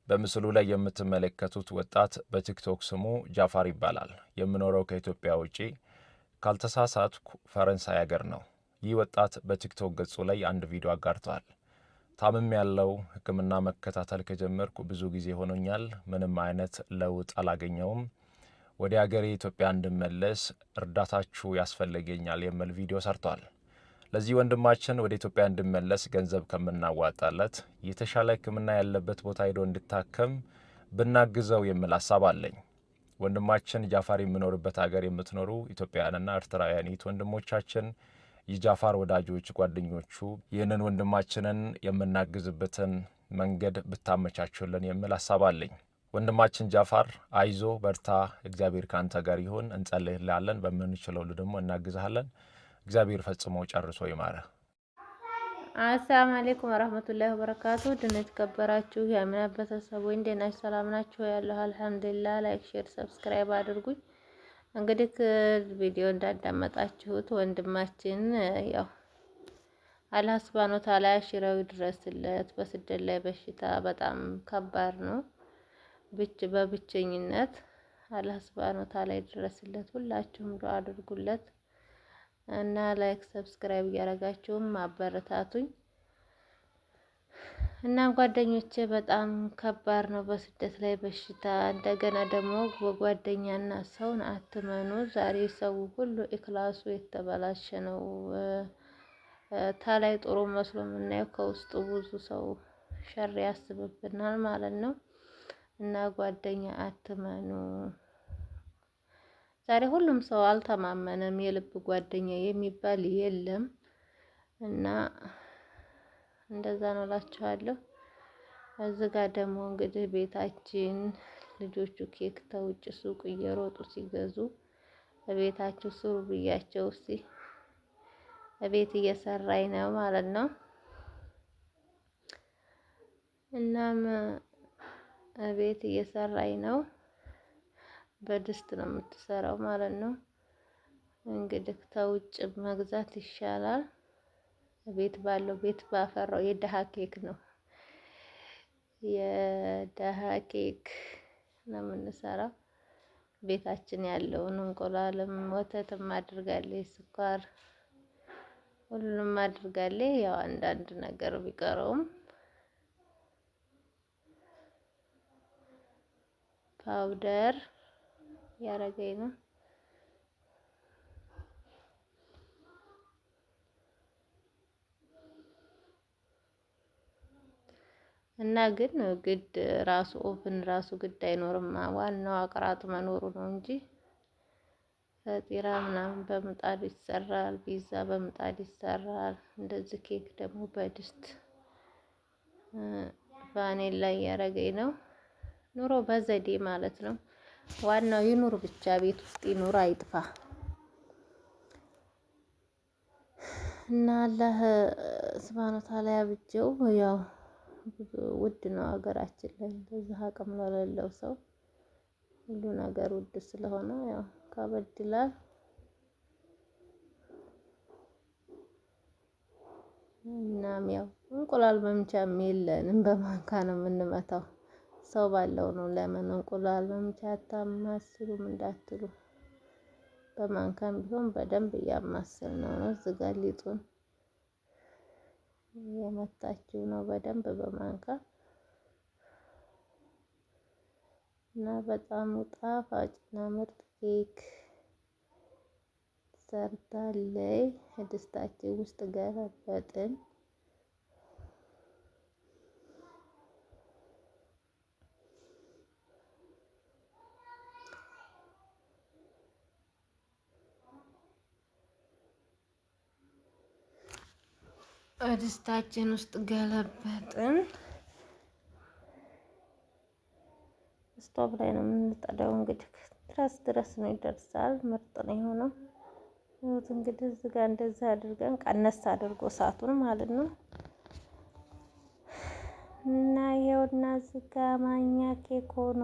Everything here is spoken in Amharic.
በምስሉ ላይ የምትመለከቱት ወጣት በቲክቶክ ስሙ ጃፋር ይባላል። የምኖረው ከኢትዮጵያ ውጪ ካልተሳሳትኩ ፈረንሳይ ሀገር ነው። ይህ ወጣት በቲክቶክ ገጹ ላይ አንድ ቪዲዮ አጋርቷል። ታምም ያለው ሕክምና መከታተል ከጀመርኩ ብዙ ጊዜ ሆኖኛል። ምንም አይነት ለውጥ አላገኘውም። ወደ ሀገሬ ኢትዮጵያ እንድመለስ እርዳታችሁ ያስፈልገኛል የሚል ቪዲዮ ሰርቷል። ለዚህ ወንድማችን ወደ ኢትዮጵያ እንድመለስ ገንዘብ ከምናዋጣለት የተሻለ ሕክምና ያለበት ቦታ ሄዶ እንድታከም ብናግዘው የሚል ሀሳብ አለኝ። ወንድማችን ጃፋር የሚኖርበት ሀገር የምትኖሩ ኢትዮጵያውያንና ኤርትራውያን ወንድሞቻችን፣ የጃፋር ወዳጆች፣ ጓደኞቹ ይህንን ወንድማችንን የምናግዝበትን መንገድ ብታመቻቹልን የሚል ሀሳብ አለኝ። ወንድማችን ጃፋር አይዞ በርታ፣ እግዚአብሔር ካንተ ጋር ይሁን፣ እንጸልይልሃለን፣ በምንችለው ደግሞ እናግዝሃለን። እግዚአብሔር ፈጽሞ ጨርሶ ይማረ። አሰላሙ አለይኩም ወራህመቱላሂ ወበረካቱ። ድነ ተከበራችሁ የአሚና ቤተሰቦች እንዴት ናችሁ? ሰላም ናችሁ? ያለሁ አልሐምዱሊላህ። ላይክ፣ ሼር፣ ሰብስክራይብ አድርጉኝ። እንግዲህ ቪዲዮ እንዳዳመጣችሁት ወንድማችን ያው አላህ ሱብሃነሁ ወተዓላ ያሽረው ይድረስለት። በስደት ላይ በሽታ በጣም ከባድ ነው። በብቸኝነት አላህ ሱብሃነሁ ወተዓላ ይድረስለት። ሁላችሁም ዱአ አድርጉለት እና ላይክ ሰብስክራይብ እያደረጋችሁም አበረታቱኝ። እና ጓደኞቼ በጣም ከባድ ነው በስደት ላይ በሽታ። እንደገና ደግሞ በጓደኛና ሰውን አትመኑ። ዛሬ ሰው ሁሉ ኢክላሱ የተበላሸ ነው። ታላይ ጥሩ መስሎ የምናየው ከውስጡ ብዙ ሰው ሸር ያስብብናል ማለት ነው። እና ጓደኛ አትመኑ። ዛሬ ሁሉም ሰው አልተማመነም። የልብ ጓደኛ የሚባል የለም እና እንደዛ ነው እላችኋለሁ። እዚህ ጋር ደግሞ እንግዲህ ቤታችን ልጆቹ ኬክ ተውጭ ሱቅ እየሮጡ ሲገዙ ቤታችሁ ስሩ ብያቸው እስቲ ቤት እየሰራኝ ነው ማለት ነው። እናም ቤት እየሰራኝ ነው። በድስት ነው የምትሰራው ማለት ነው። እንግዲህ ተውጭ መግዛት ይሻላል። ቤት ባለው ቤት ባፈራው የደሃ ኬክ ነው። የደሃ ኬክ ነው የምንሰራው። ቤታችን ያለውን እንቁላልም ወተትም አድርጋለች፣ ስኳር ሁሉንም አድርጋለች። ያው አንዳንድ ነገር ቢቀረውም ፓውደር ያረገኝ ነው። እና ግን ግድ ራሱ ኦቭን ራሱ ግድ አይኖርም። ዋናው አቅራጥ መኖሩ ነው እንጂ ፈጢራ ምናምን በምጣድ ይሰራል፣ ፒዛ በምጣድ ይሰራል። እንደዚህ ኬክ ደግሞ በድስት ቫኒላ ያረገኝ ነው። ኑሮ በዘዴ ማለት ነው። ዋናው ይኑር ብቻ፣ ቤት ውስጥ ይኑር አይጥፋ። እና አላህ ሱብሃነሁ ወተዓላ ያብጀው። ያው ውድ ነው ሀገራችን ላይ እንደዚህ አቅም ለሌለው ሰው ሁሉ ነገር ውድ ስለሆነ ያው ከበድ ይላል። እናም ያው እንቁላል መምቻም የለንም፣ በማንካ ነው የምንመታው። ሰው ባለው ነው። ለምን እንቁላል መምቻ አታማስሉም እንዳትሉ፣ በማንካም ቢሆን በደንብ እያማሰል ነው። እዚህ ጋር ሊጡን የመታችው ነው በደንብ በማንካ እና በጣም ጣፋጭና ምርጥ ኬክ ሰርታለች። ድስታችን ውስጥ ገለበጥን። ድስታችን ውስጥ ገለበጥን። ስቶቭ ላይ ነው የምንጠዳው። እንግዲህ ድረስ ነው ይደርሳል። ምርጥ ነው የሆነው። እንግዲህ እዚህ ጋር እንደዚህ አድርገን ቀነስ አድርጎ እሳቱን ማለት ነው። እና ይኸውና እዚህ ጋር ማኛ ኬክ ሆኖ